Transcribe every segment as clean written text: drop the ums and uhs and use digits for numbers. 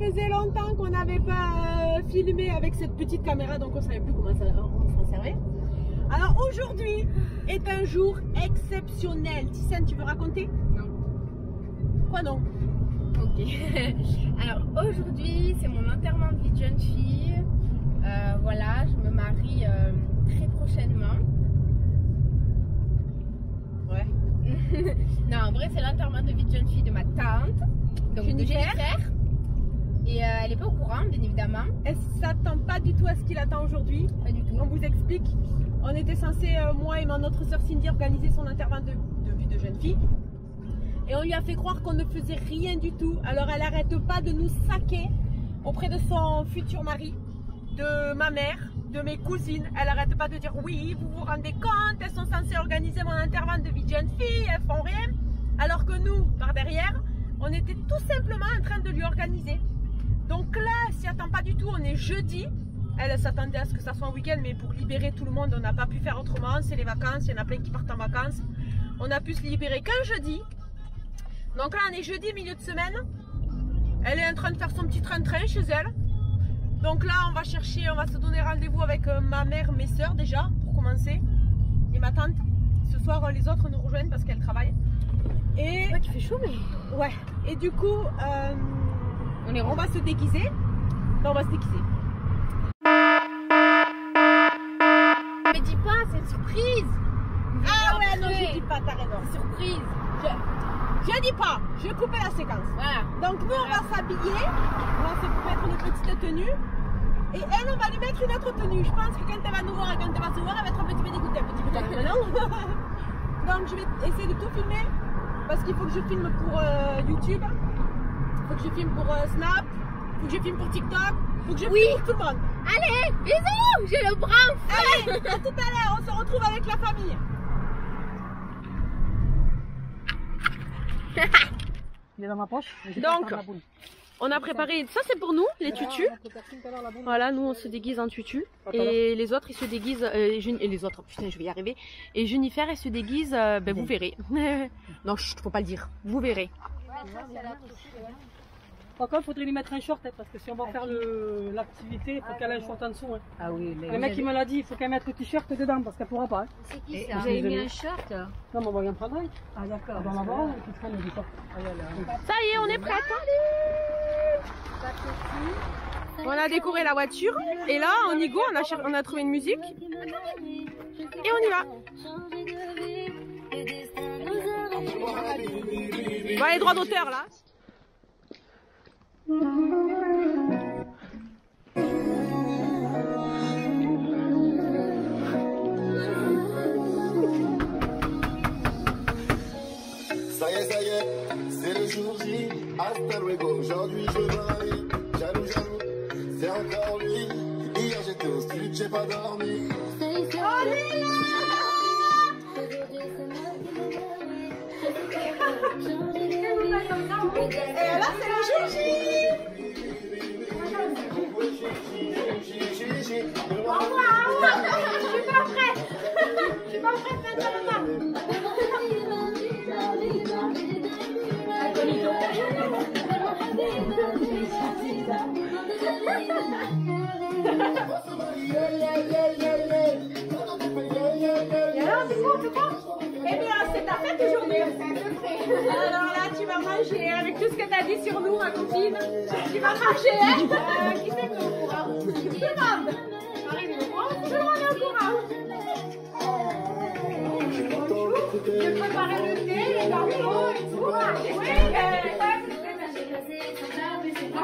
faisait longtemps qu'on n'avait pas filmé avec cette petite caméra, donc on ne savait plus comment on s'en servait. Alors aujourd'hui est un jour exceptionnel. Tissane, tu veux raconter? Non. Quoi non? Ok. Alors aujourd'hui c'est mon enterrement de vie de jeune fille. Voilà, je me marie très prochainement. Ouais. Non, en vrai c'est l'enterrement de vie de jeune fille de ma tante, donc Jennifer. de Jennifer. Et elle n'est pas au courant, bien évidemment. Elle ne s'attend pas du tout à ce qu'il attend aujourd'hui. Pas du tout. On vous explique. On était censé, moi et ma autre soeur Cindy, organiser son intervalle de vie de jeune fille. Et on lui a fait croire qu'on ne faisait rien du tout. Alors elle n'arrête pas de nous saquer auprès de son futur mari, de ma mère, de mes cousines. Elle n'arrête pas de dire oui, vous vous rendez compte, elles sont censées organiser mon intervalle de vie de jeune fille, elles font rien. Alors que nous, par derrière, on était tout simplement en train de lui organiser. Donc là, elle s'y attend pas du tout, on est jeudi. Elle s'attendait à ce que ça soit un week-end, mais pour libérer tout le monde, on n'a pas pu faire autrement. C'est les vacances, il y en a plein qui partent en vacances. On a pu se libérer qu'un jeudi. Donc là, on est jeudi, milieu de semaine. Elle est en train de faire son petit train-train chez elle. Donc là, on va chercher, on va se donner rendez-vous avec ma mère, mes soeurs déjà, pour commencer. Et ma tante. Ce soir, les autres nous rejoignent parce qu'elles travaillent. Et... Ouais, tu fais chaud, mais... Ouais. Et du coup, on va se déguiser. Non, on va se déguiser. Mais dis pas, c'est une surprise. Ah ouais, non, je dis pas, t'as raison. Surprise. Je dis pas, je vais couper la séquence. Voilà. Donc nous, on va s'habiller, on va se mettre une petite tenue. Et elle, on va lui mettre une autre tenue. Je pense que quand elle va nous voir et quand elle va se voir, elle va être un petit peu dégoûtée. Un petit peu quand même, non. Donc je vais essayer de tout filmer. Parce qu'il faut que je filme pour YouTube. Il faut que je filme pour Snap. Il faut que je filme pour TikTok. Il faut que je filme pour tout le monde. Allez, bisous. J'ai le bras en feu. Allez, à tout à l'heure, on se retrouve avec la famille. Il est dans ma poche. Donc, on a préparé, ça c'est pour nous, les tutus. Voilà, nous on se déguise en tutu. Et les autres ils se déguisent, et les autres, putain je vais y arriver. Et Jennifer elle se déguise, ben vous verrez. Non, chut, faut pas le dire, vous verrez. Par contre, il faudrait lui mettre un short, hein, parce que si on va faire l'activité, il faut qu'elle ait un short en dessous. Hein. Ah oui, Le mec il me l'a dit, il faut qu'elle mette le t-shirt dedans, parce qu'elle pourra pas. Hein. c'est qui ça? Vous Vous avez mis avez un short? Non, mais on va rien prendre. Ah d'accord. On va en avoir un qui traîne du short. Ça y est, on est prêts. On a décoré la voiture. Et là, on y go, on a trouvé une musique. Et on y va. Bon, les droits d'auteur là. Ça y est, c'est le jour J. Hasta luego, aujourd'hui je me marie. Jaloux, c'est encore lui. Hier j'étais au sud, j'ai pas dormi. Et là, c'est le jour J. Au revoir. Je suis pas prête. Je suis pas prête maintenant. Et alors, c'est quoi? Eh bien, c'est ta fête aujourd'hui, c'est un secret. Alors là, tu vas manger avec tout ce que tu as dit sur nous, ma copine. Tu vas manger, hein? Qui c'est qui est au courant? Tout le monde. Marine est au courant? Tout le monde est au courant. J'ai préparé le thé, les gâteaux et tout.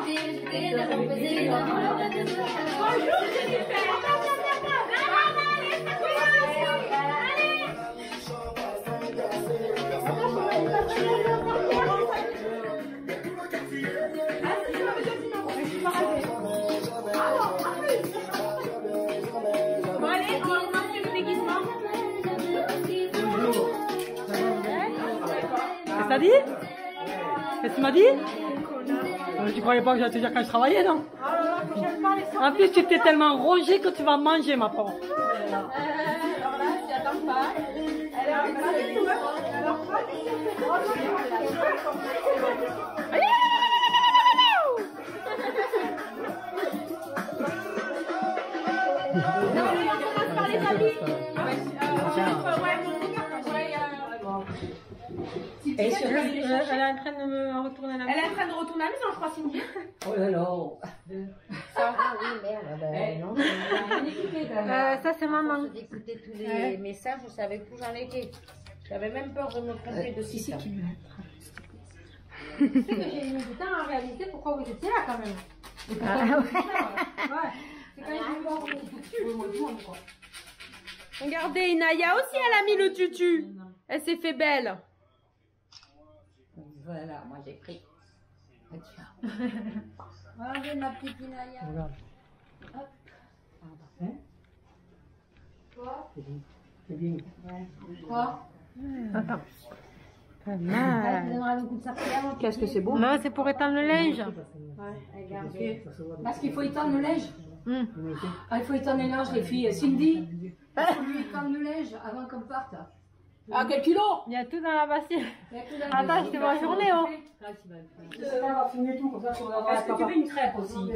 Oui, bonjour, Jennifer. Bon, allez, on va commencer le déguisement. Qu'est-ce que t'as dit? Qu'est-ce que tu m'as dit? Tu croyais pas que j'allais te dire quand je travaillais, non? En plus, tu t'es tellement rongé que tu vas manger, ma pauvre. Alors là, tu attends pas. Elle est en train de retourner à la maison. Elle est en train de retourner à la maison, je crois, Cindy. Oh là là. Ah oui, merde. Ben, non. Ça, c'est maman. D'écouter tous les messages, je savais plus où j'en étais. J'avais même peur de me tromper de site. C'est que j'ai mis du temps à réaliser pourquoi vous étiez là quand même. Et pourquoi vous étiez là, ouais. C'est quand même du bon. Regardez, Inaya aussi, elle a mis le tutu. Elle s'est fait belle. Voilà, moi j'ai pris. Voilà, ma petite Inaya. Regarde. Hop. Hein? Quoi? C'est bien. Quoi? Attends. Pas Tu mal. donneras le coup de serpillère. Qu'est-ce que c'est beau. Non, c'est pour étendre le linge. Parce qu'il faut étendre le linge. Ah, il faut étendre le linge, les filles. Cindy, il faut lui étendre le linge avant qu'on parte. Ah, quel kilo? Il y a tout dans la bassine. Il y a que dans le Attends, linge. c'est ma journée, oh. Est-ce que tu veux une crêpe aussi?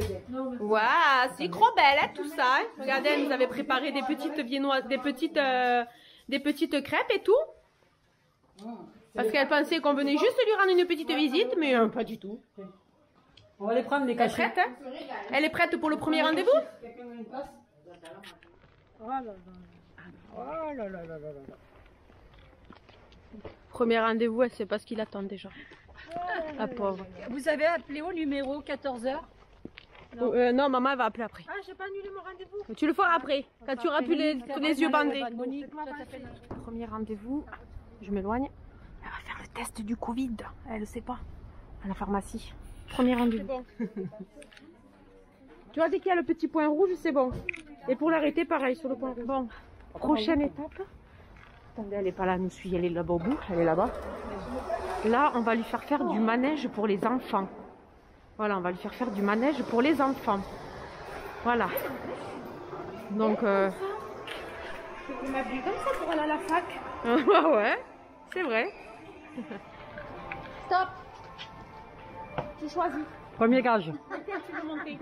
Waouh, c'est trop belle, hein, tout ça. Hein. Regardez, elle nous avait préparé des petites viennoises, des petites crêpes et tout. Parce qu'elle pensait qu'on venait juste lui rendre une petite visite, mais pas du tout. On va les prendre, les Elle est cachets. prête, hein? Elle est prête pour le premier rendez-vous? Oh là là. Oh là là là là là. Premier rendez-vous, elle sait pas ce qu'il attend déjà. La pauvre. Vous avez appelé au numéro 14h? Non, maman elle va appeler après. Ah, j'ai pas annulé mon rendez-vous. Tu le feras après, quand tu auras plus tous les yeux bandés. Monique, Premier rendez-vous, je m'éloigne. Elle va faire le test du Covid. Elle ne sait pas. À la pharmacie. Premier rendez-vous. Tu vois, dès qu'il y a le petit point rouge, c'est bon. Et pour l'arrêter, pareil, sur le point rouge. Bon, prochaine étape. Attendez, elle n'est pas là, nous suit. Elle est là-bas au bout. Elle est là-bas. Là, on va lui faire faire du manège pour les enfants. Voilà, on va lui faire faire du manège pour les enfants. Voilà. Donc, Je m'habille comme ça pour aller à la fac. ouais, c'est vrai. Stop. Tu choisis. Premier gage. Lequel tu veux monter?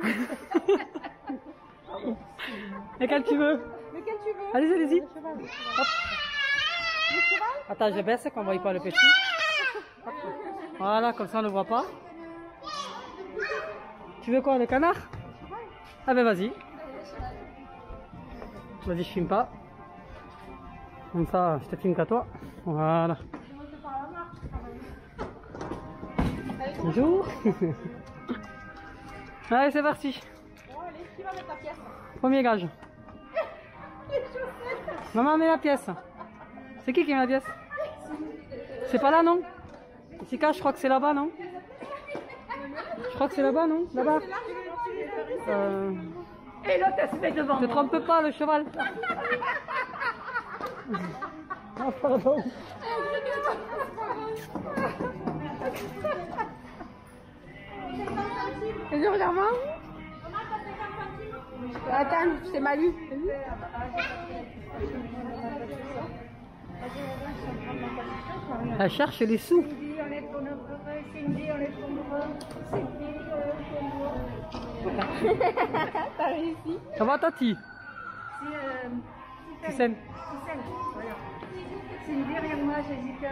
Lequel tu veux? Lequel tu veux? Allez-y, allez-y. Le cheval. Hop. Le cheval? Attends, je baisse qu'on ne voit pas le petit. Hop. Voilà, comme ça on ne le voit pas. Tu veux quoi, le canard? Ah ben vas-y. Vas-y, je filme pas. Comme ça, je te filme qu'à toi. Voilà. Bonjour. Allez, c'est parti. Bon, allez, qui va mettre la pièce? Premier gage. Maman, met la pièce. C'est qui met la pièce? C'est pas là, non? Jessica, je crois que c'est là-bas, non? Je crois que c'est là-bas, non? Là-bas. Et l'autre, elle se met devant. Ne te trompe pas, le cheval. Oh, pardon. Vas-y, regarde-moi. Attends, c'est Malu. Elle cherche les sous. T'as réussi. Ça va, Tati? Tissène. C'est une derrière moi, Jessica.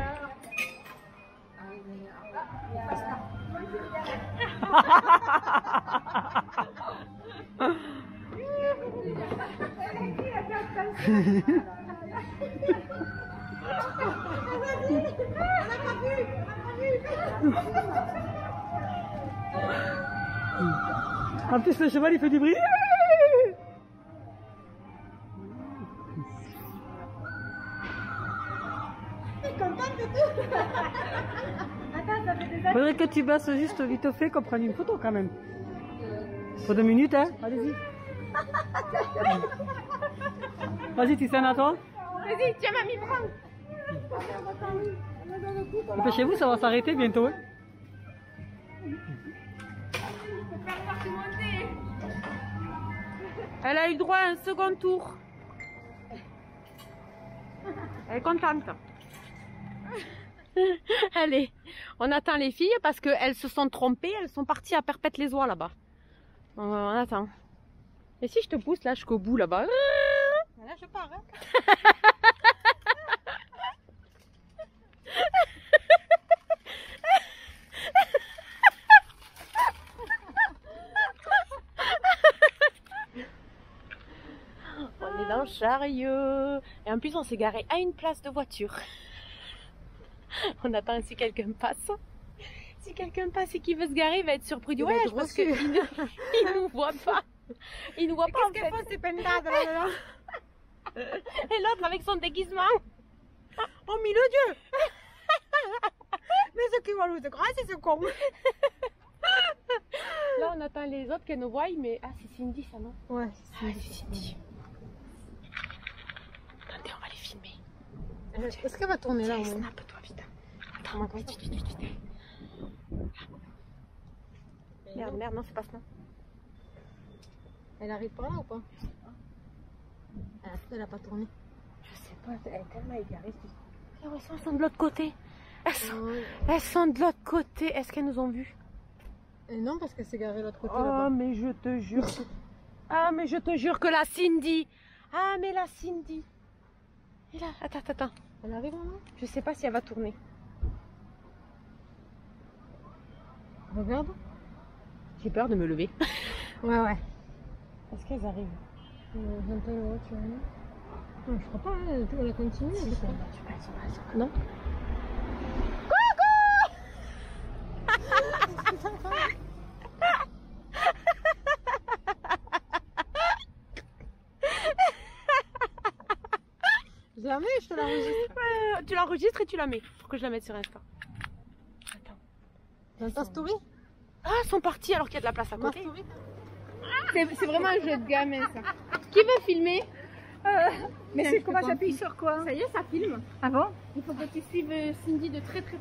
En plus, le cheval il fait du bruit. Faudrait que tu baisses juste vite fait qu'on prenne une photo quand même. Pour 2 minutes, hein. Allez-y. Vas-y, tu sais à toi. Vas-y, tiens, mamie, prends. Dépêchez-vous, ça va s'arrêter bientôt. Hein. Elle a eu droit à un second tour. Elle est contente. Allez, on attend les filles parce qu'elles se sont trompées. Elles sont parties à Perpète-les-Oies là-bas. On attend. Et si je te pousse là jusqu'au bout là-bas? Là, je pars. Hein. On est dans le chariot. Et en plus, on s'est garé à une place de voiture. On attend si quelqu'un passe. Si quelqu'un passe et qu'il veut se garer, il va être surpris du voyage parce qu'il ne nous voit pas. Il nous voit pas en fait. Qu'est-ce qu'elle fait ces pendades là? Et l'autre avec son déguisement. Oh mille Dieu. Mais ce qui va nous grâce, c'est ce con. Là on attend les autres qu'elles nous voient, mais ah c'est Cindy ça non? Ouais, c'est Cindy. Attendez, on va les filmer. Est-ce qu'elle va tourner là? Snap-toi vite. Attends, vite. Merde, non, c'est pas ça. Elle arrive par là ou pas? Elle a pas tourné. Je sais pas, elle est tellement égarée. Elles sont de l'autre côté. Elles sont de l'autre côté. Est-ce qu'elles nous ont vus? Non, parce qu'elle s'est garée de l'autre côté. Oh, mais je te jure. Ah, mais je te jure que la Cindy. Ah, mais la Cindy. Et là, attends. Elle arrive maintenant? Je sais pas si elle va tourner. Regarde. J'ai peur de me lever. Ouais. Est-ce qu'elles arrivent? J'entends la voiture. Non, je crois pas, elle a continué. Non? Je la mets, je te l'enregistre. Tu l'enregistres et tu la mets pour que je la mette sur Insta. Attends. Dans ta story? Ah, elles sont parties alors qu'il y a de la place à côté. C'est vraiment un jeu de gamin ça. Qui veut filmer? Mais c'est comment j'appuie sur quoi? Ça y est, ça filme. Ah bon? Il faut que tu suives Cindy de très près.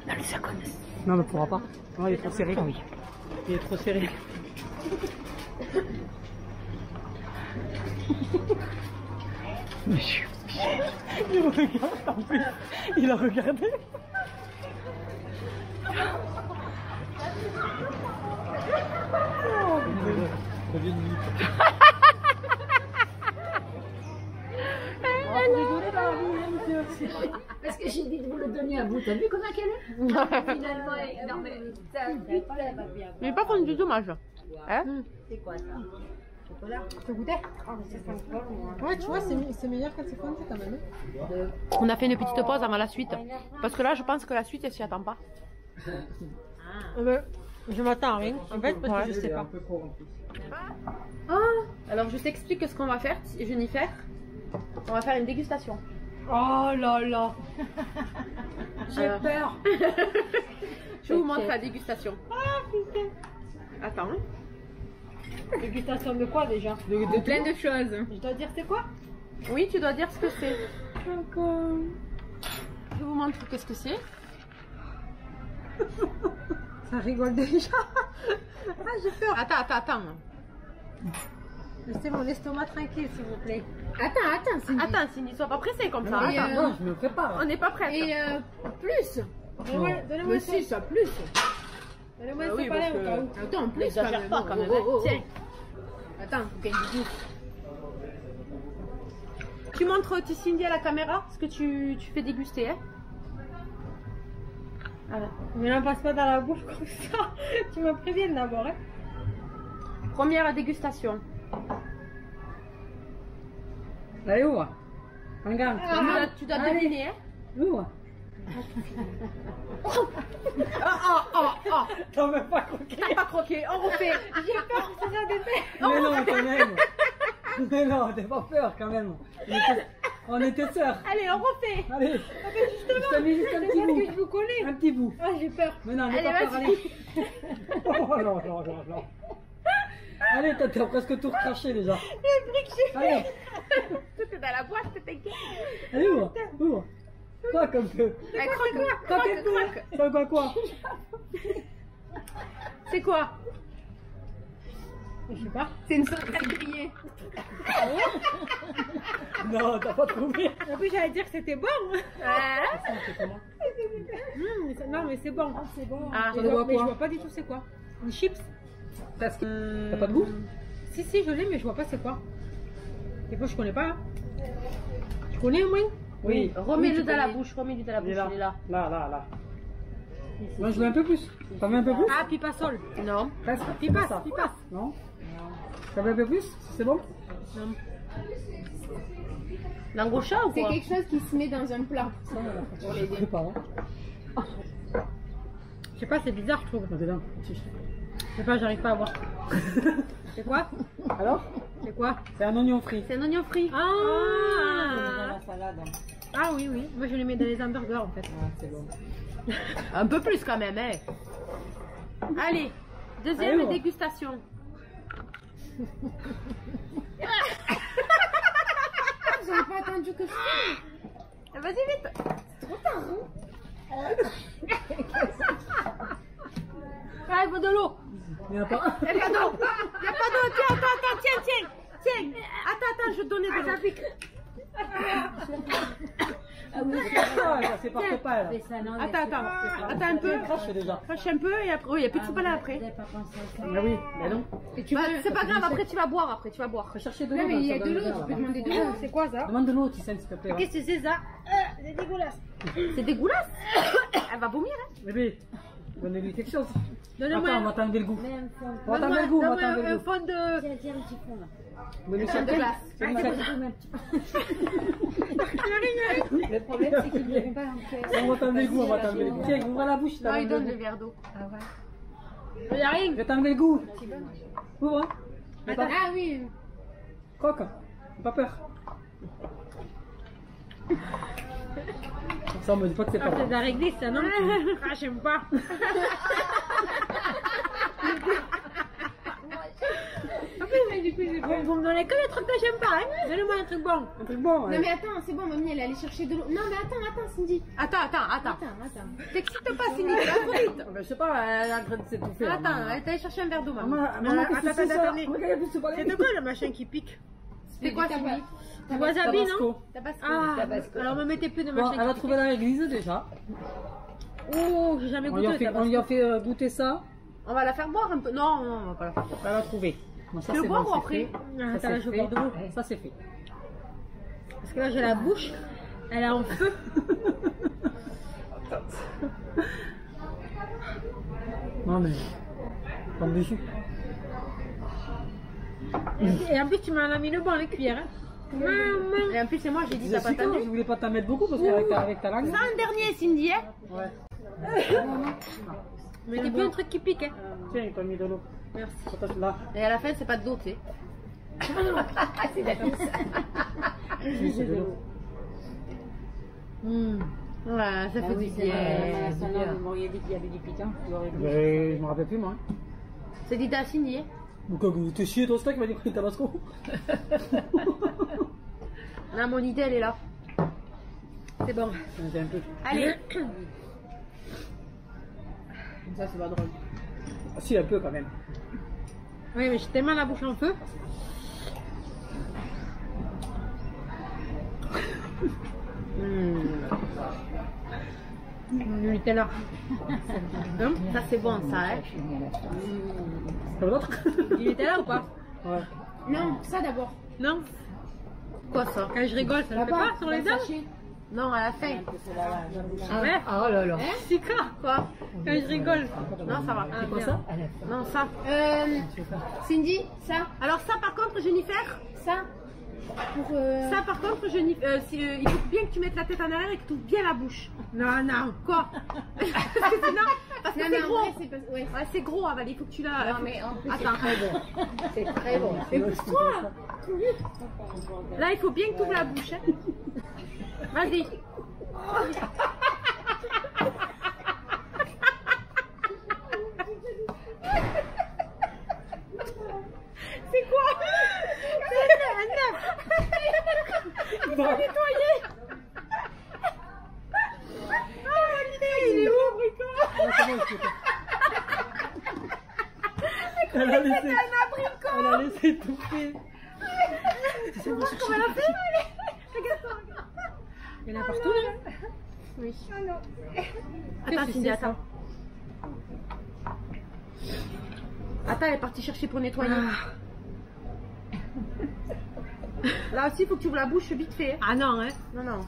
Non, lui, ça connaît. Non, on ne pourra pas. Non, il est trop serré. Oui. Il est trop serré. Il regarde en plus. Il a regardé. Parce que j'ai dit de vous le donner à vous. T'as vu comment qu'elle est? Finalement, non mais ça, Mais pas contre du dommage. Hein? C'est quoi ça? Chocolat? Tu goûter? Oh, mais c'est sympa, moi. Ouais, tu vois, c'est meilleur quand c'est fondu quand même. On a fait une petite pause avant la suite. Parce que là, je pense que la suite, elle s'y attend pas. Je m'attends à rien. En fait, parce que je sais pas. Alors, je t'explique ce qu'on va faire, Jennifer. On va faire une dégustation. Oh là là. J'ai peur. Je vous montre la dégustation. Ah putain. Attends. Dégustation de quoi déjà? De plein de choses. Je dois dire c'est quoi? Oui, tu dois dire ce que c'est. Je vous montre qu'est-ce que c'est. Ça rigole déjà. Ah, j'ai peur. Attends. Laissez mon estomac tranquille, s'il vous plaît. Attends, Cindy, sois pas pressée comme ça. Non, je me prépare. On n'est pas prête. Et plus. Donnez-moi ça plus. Donnez-moi ce palais au cas où. Attends, plus. N'exagère pas quand même. Tiens. Attends, faut qu'elle dise. Tu montres Cindy à la caméra ce que tu fais déguster. Hein. Voilà. Mais n'en passe pas dans la bouche comme ça. Tu me préviens d'abord. Hein. Première dégustation. Allez, ouvre. Regarde. Tu dois deviner. Hein. Ouvre. T'as même pas croqué. T'as pas croqué, on refait. J'ai peur que ça défait. Mais non, quand même. Mais non, t'as pas peur quand même. On était sœurs. Allez, on refait. Allez. Je t'ai mis juste un petit bout. Je vous connais. Un petit bout. Ah, j'ai peur. Mais non, n'aie pas peur, allez. Oh non. Allez, t'as presque tout recraché déjà. Allez. Tout est dans la boîte, t'inquiète. Allez, ouvre. Quoi comme peu? Croque. Ça va quoi? C'est quoi? Je sais pas. C'est une sauce grillée. Non, t'as pas trouvé. En plus, j'allais dire que c'était bon. Non, mais c'est bon. C'est bon. Ah, Mais je vois pas du tout c'est quoi. Une chips. Parce que t'as pas de goût? Si, je l'ai, mais je vois pas c'est quoi. Et moi, je connais pas. Hein. Tu connais au moins? Oui. Remets-le dans la bouche, remets-le dans la bouche, Il est là. il est là. Là. Moi, je veux un peu plus. T'en veux un peu plus? Ah, pipassol. Non. Presque. Pipasse, Ça. pipasse. Non? T'en veux un peu plus? C'est bon? Non. L'angosha ou C'est quoi? quelque chose qui se met dans un plat. Pour les deux. Pas, hein? Je sais pas, c'est bizarre, je trouve. Dedans. Je sais pas, j'arrive pas à voir. C'est quoi? Alors? C'est quoi? C'est un oignon frit. C'est un oignon frit. Dans Ah, la salade. ah oui, oui. Moi, je les mets dans les hamburgers en fait. Ah, c'est bon. Un peu plus quand même, hein. Allez, deuxième Allez, bon. dégustation. Vous n'avez pas attendu que je fasse. Vas-y, vite. Trop tard, hein. Ah, il faut de l'eau. Il n'y en a pas. Il n'y a pas d'eau. Il n'y a pas d'eau. Tiens, attends, tiens. Attends, je vais te donner de l'eau. Ça pique. Ça c'est parfait pas là. Attends un peu. Crache déjà. Crache un peu et après. Oui, il n'y a plus de soupe à là après. Ah oui, mais non. C'est pas grave, après tu vas boire. Après, tu vas boire. Faut chercher de l'eau. Non, mais il y a dans de le l'eau, verre, tu peux là-bas. demander de l'eau. C'est quoi ça? Demande de l'eau, Tissane, s'il te plaît. Qu'est-ce que c'est ça? C'est dégueulasse. C'est dégueulasse? Elle va vomir, hein? Bébé, donnez-lui quelque chose. Donne-moi Attends, on va t'enlever le goût. On va t'enlever le goût, on va t'enlever le un goût. fond de. Tiens, un petit fond là. Mais le de champagne, glace. c'est une champagne. Le problème, c'est qu'ils ne verront pas en pièce. On va t'enlever le goût, on va t'enlever le goût. Tiens, ouvre la bouche. Non, il donne le verre d'eau. Il n'y a rien. Je vais t'enlever le goût. Ouvre. Ah oui. Croque. Pas peur. Ça, on me dit pas que c'est pas Ah, c'est bon. de la réglisse, ça, non? Ah, j'aime pas. Vous me donnez que les trucs que j'aime pas, hein? Donnez-moi un truc bon. Un truc bon, Non, ouais. mais attends, c'est bon, mamie, elle est allée chercher de l'eau. Non, mais attends, Cindy. Attends. Attends. T'excites pas, Cindy, tu vas trop vite. Je sais pas, elle est en train de s'étouffer. là, Attends, maman. elle est allée chercher un verre d'eau, maman. Maman, qu'est-ce que c'est ça? attendez. Regarde, il y a plus de soupe à la C'est de quoi le machin qui pique? C'est quoi, Cindy? Du wasabi, non? Tabasco. Ah, alors me mettez plus de Bon, machin elle a qui trouvé dans l'église déjà. pique. Oh, j'ai jamais On lui goûté a fait, le on lui tabasco. a fait goûter ça. On va la faire boire un peu. Non, on va pas la faire boire. Elle a trouvé. Bon, ça, Tu veux c'est boire bon, ou c'est après? fait. Ah, Ça, attends, là, c'est je fait. bois de l'eau. Ça, c'est fait. Parce que là, j'ai la bouche. Elle est en feu. Non, mais. Comme dessus. Et en plus, tu m'en as mis le bon, les cuillères. Hein. Maman. Et en plus, c'est moi, j'ai dit, t'as pas Je tendu. voulais pas t'en mettre beaucoup parce qu'avec ta langue. Ça, un dernier, Cindy, hein? Ouais. Mais il n'y a plus un truc qui pique, hein? Tiens, il t'a mis de l'eau. Merci. Attends, là. Et à la fin, c'est pas de l'eau, tu sais. C'est d'accord. Oui, c'est de l'eau. Ouais, ça fait du bien. Vous m'auriez dit qu'il y avait du piquant. Mais je me rappelle plus, moi. C'est dit à Cindy, hein? Donc, t'es chié ton steak, il m'a dit pris Tabasco. Non, mon idée, elle est là. C'est bon. C'était un peu. Allez. Ça, c'est pas drôle. Ah, si, un peu quand même. Oui, mais j'ai tellement la bouche en feu. Le Nutella. Ça, c'est bon, ça, hein? Comme l'autre. Du Nutella ou pas? Ouais. Non, ça d'abord. Non? Quoi ça? Quand je rigole, ça ne fait pas sur les dents? Non, à la fin. Ah ouais? Oh là là. C'est quoi? Quand je rigole. Non, ça va. C'est quoi ça? Non, ça. Cindy, ça, Alors ça, par contre, Jennifer, ça. Pour. ça, par contre, Jennifer, il faut bien que tu mettes la tête en arrière et que tu ouvres bien la bouche. Non, non. Quoi? Parce que sinon, parce que Non, c'est mais en gros. vrai, c'est pas. Ouais. Ouais, c'est gros, Aval. Il faut que tu la. Non, mais en plus, c'est Attends. très bon. C'est très bon. Là, il faut bien que tu ouvres la bouche. Hein. Vas-y. C'est quoi? C'est un œuf. Il faut nettoyer. Ah, il est où, Brico? Ah, c'est bon, je peux pas. Elle a laissé. Elle a laissé étouffer. Tu sais comment elle a fait? Regarde-toi. Il y en a partout, non? Oui. Ah non. Attends, Cindy, attends. Attends, elle est partie chercher pour nettoyer. Là aussi, il faut que tu ouvres la bouche vite fait. Ah non, hein? Non, non.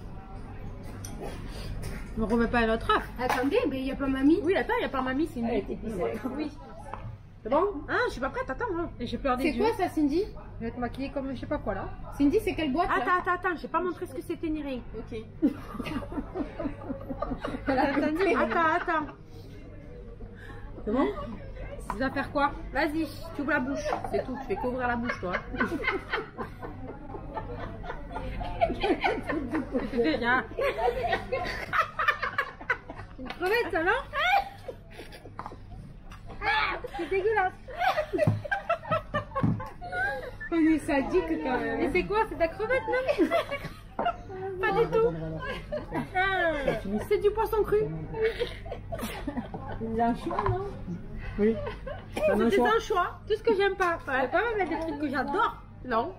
On remet pas un autre œuf. Attendez, mais il n'y a pas mamie. Oui, attends, il n'y a pas mamie, Cindy. Oui. C'est bon? Ah, je suis pas prête, attends. Hein. Et j'ai peur des C'est yeux. quoi ça, Cindy? Je vais être maquillée comme je sais pas quoi là. Cindy, c'est quelle boîte là? Attends, j'ai pas montré ce que c'était ni rien. Ok. Attends. C'est bon? Tu vas faire quoi? Vas-y, tu ouvres la bouche. C'est tout, tu fais qu'ouvrir la bouche, toi. C'est bien. Une crevette, ça, non? C'est dégueulasse. On est sadique quand même. Et c'est quoi? C'est de la crevette, non? Pas du tout. C'est du poisson cru. C'est un choix, non? Oui. C'est un C'est choix. un choix. Tout ce que j'aime pas. Je vais pas me mettre des trucs que j'adore. Non.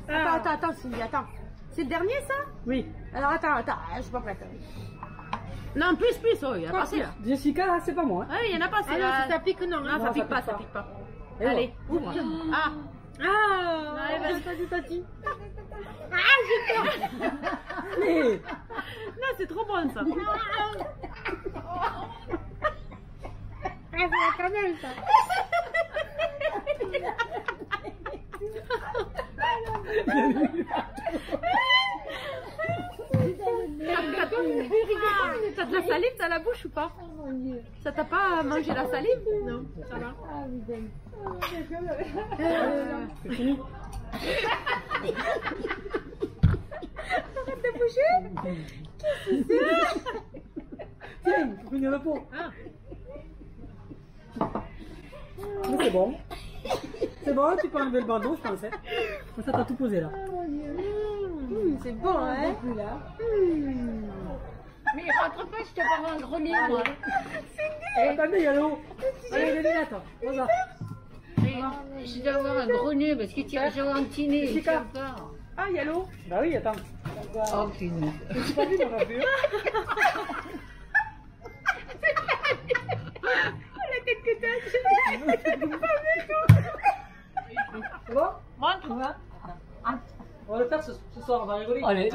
Attends, Cindy, attends. C'est le dernier, ça? Oui. Alors, attends, je suis pas prête. Non, plus, oh, il y en a pas assez, là. Jessica, c'est pas moi. Hein. Ah, il y en a pas assez, Ah non, là. si ça pique, non. Non, ça pique pas, ça pique pas. Allez, ouvre. Ah. Allez, vas-y, Tati. Ah, j'ai peur. Mais... Non, c'est trop bon, ça. Ah, c'est la cannelle, ça. T'as de la salive dans la bouche ou pas? Ça t'a pas mangé la salive? Non, ça va. C'est fini. Arrête de bouger. Qu'est-ce que c'est? Tiens, faut finir le pot. Ah. Mais c'est bon. C'est bon, tu peux enlever le bandeau, je pensais. Ça t'a tout posé là. C'est bon, hein? Mais rentre pas, je te parle un grenier, moi. Attendez, il y a l'eau. Allez, les lunettes. Voilà. Je dois avoir un grenier parce que tu as gentilné. Je sais pas. Ah, il y a l'eau. Bah oui, attends. Oh, punaise. Je suis pas vu, mon revue. La tête que t'as. C'est bon? Montre. On va le faire ce soir, on va rigoler. Allez,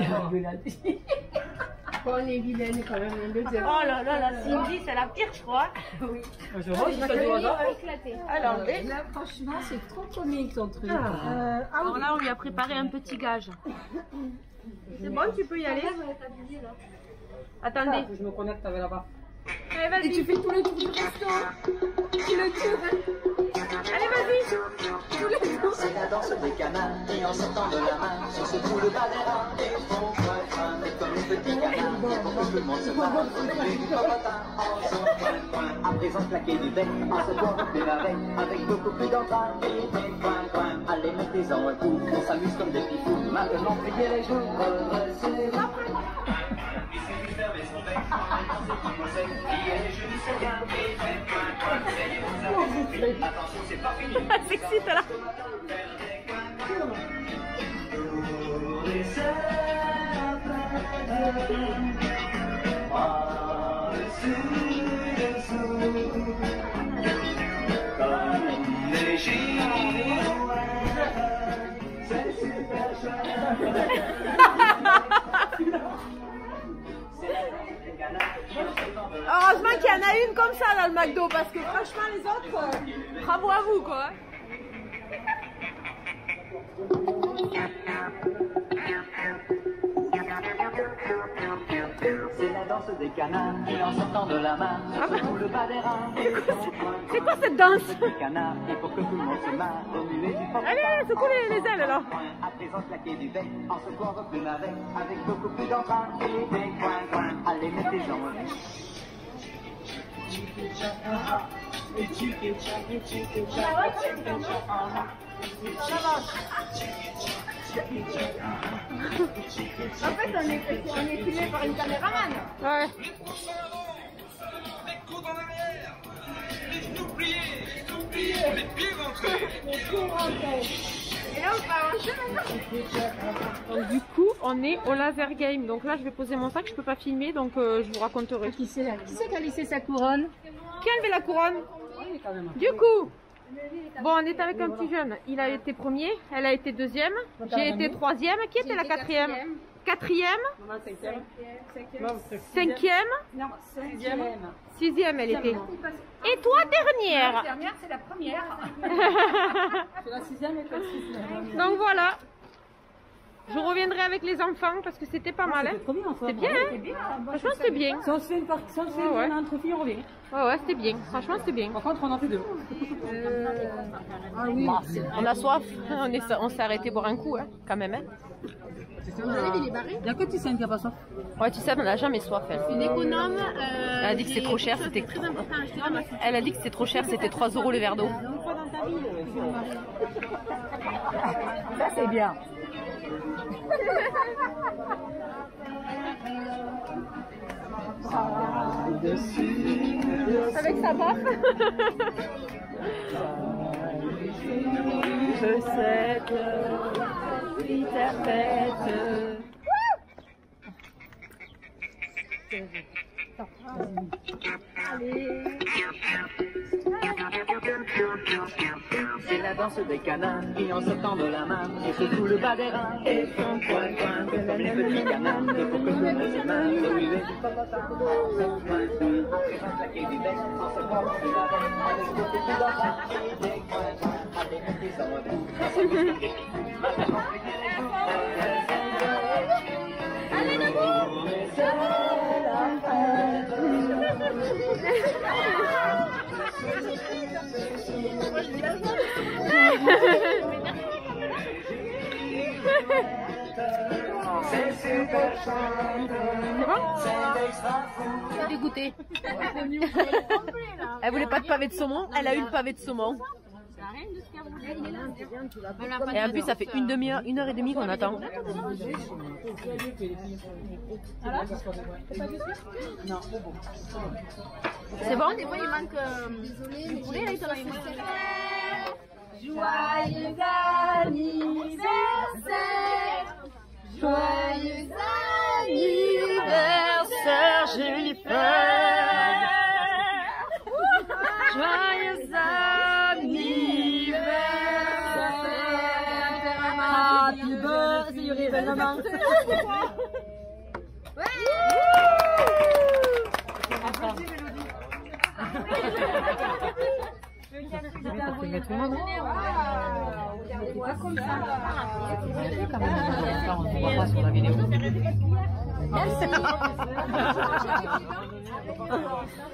On est vilaine quand même. Oh là là, la Cindy, c'est la pire, je crois. Je vois, si ça doit avoir. Éclaté. Alors, là, franchement, c'est trop comique ton truc. alors là, on lui a préparé un petit gage. C'est bon, tu peux y aller. Attendez. Je me connecte avec là-bas. Allez, vas-y. Et tu fais tous les tours du resto. Tu le tures. Allez, vas-y. C'est la danse des canards et en sortant de la main sur ce bout de balera et son coin et comme les petits canards pour que tout le monde se marre et du papatin en son coin à présent claquer du bec en se boire des navets avec beaucoup plus d'entrain et des coin allez mettez-en un coup on s'amuse comme des petits fous maintenant pliez les jours c'est la Sexy, t'as là. Heureusement qu'il y en a une comme ça dans le McDo parce que franchement les autres, bravo à vous quoi. C'est la danse des canards et en sortant de la main sur le bas des reins. C'est quoi cette danse? Des canards et pour que tout le monde se marre remuer du pop. Allez, secoue les ailes là. À présent claquer du bec en se courant plus navet avec beaucoup plus d'entrain et des coins. Allez mettez-en un. En fait, on est filmé par une caméraman. Ouais. Et là, on va manger maintenant. Donc, du coup, on est au laser game. Donc là, je vais poser mon sac. Je peux pas filmer, donc je vous raconterai. Qui c'est qui a lissé sa couronne? Qui a levé la couronne? Du coup, bon, on est avec un petit jeune. Il a été premier, elle a été deuxième, j'ai été troisième. Qui était la quatrième? Quatrième, cinquième, sixième elle était. Et toi, dernière? La dernière, c'est la première. C'est la sixième et la sixième. Donc voilà. Je reviendrai avec les enfants parce que c'était pas mal. Hein. C'était bien, hein? Franchement, c'était bien. Si on se fait une partie, si on se fait une entre filles, on revient. Ouais, c'était bien. Franchement, c'était bien. Par contre, on en fait deux. Ah oui. Bon, on a soif. On s'est arrêté boire un coup, hein, quand même. Hein. Il y a que Tissane qui a pas soif. Ouais, tu sais, on n'a jamais soif. Elle. Une économe. Elle a dit que c'était trop cher. C'était très important. Elle a dit que c'était trop cher. C'était 3 € le verre d'eau. Ça, c'est bien. Avec sa baffe. Je sais que vie perpète. C'est la danse des canards qui en sortant de la main et secouent le bas des reins et font coin coin comme les petits canards et pour que tout le monde se main remuer du popotin en claquer du bec en se prenant de la veine avec beaucoup de d'enfants et des coins coins à des petits sans retour. Allez debout! C'est la fête. C'est super chouette. Elle est dégoûtée. Elle voulait pas de pavé de saumon, elle a eu le pavé de saumon. Et en plus, ça fait une demi-heure, 1h30 qu'on attend. C'est bon? Des fois, il manque. Désolé, vous voulez, là, il t'en a eu. Joyeux anniversaire, joyeux Anniversaire, Jennifer. Joyeux anniversaire. Happy birthday, you live in the mountain.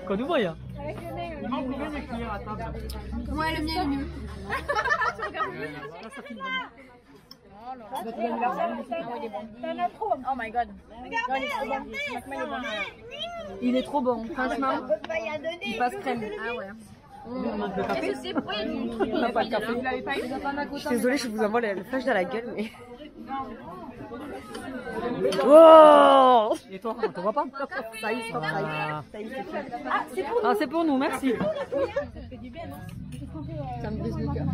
Qu'on nous voit, hein. Ouais, le mien est mieux. Oh my god. Il est trop bon, franchement. Il passe crème. Ah ouais. On manque le café. On n'a pas de café. Je suis désolée, je vous envoie le flash dans la gueule, mais. Oh! Et toi, on te voit pas? Ça y est, stop, ça y est. Ah, c'est pour nous, merci.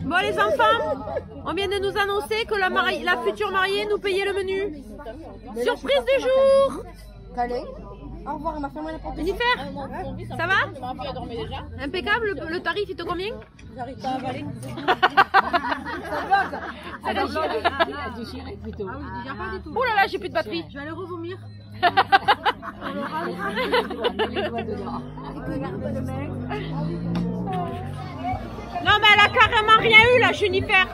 Bon les enfants, on vient de nous annoncer que la future mariée nous payait le menu. Surprise du jour. Allez, au revoir, ma femme, elle est pour Jennifer, ça va? Impeccable, le tarif il te convient? J'arrive pas à avaler. Ça déchire. Déchiré plutôt. Ah oui, déjà pas du tout. Oh là là, j'ai plus de batterie. Je vais aller revomir. Non mais elle a carrément rien eu la Jennifer.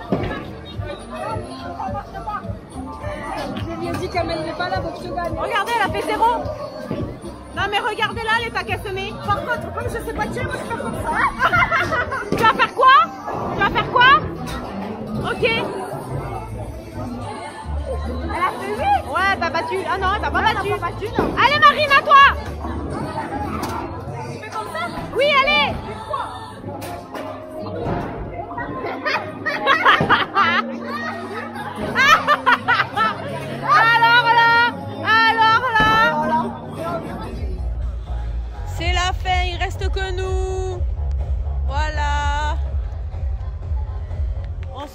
Je lui ai dit qu'elle n'est pas là, donc je gagne. Regardez, elle a fait 0. Non mais regardez là les paquets semés. Par contre, comme je sais pas tirer, moi je fais comme ça. Tu vas faire quoi? Tu vas faire quoi? Ok. Elle a fait 8. Ouais, t'as battu. Ah non, t'as pas battu. Pas battu, non. Allez Marine, à toi. Je fais comme ça. Oui, allez. Alors là, c'est la fin, il reste que nous. Voilà.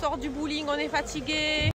sort du bowling, on est fatigué.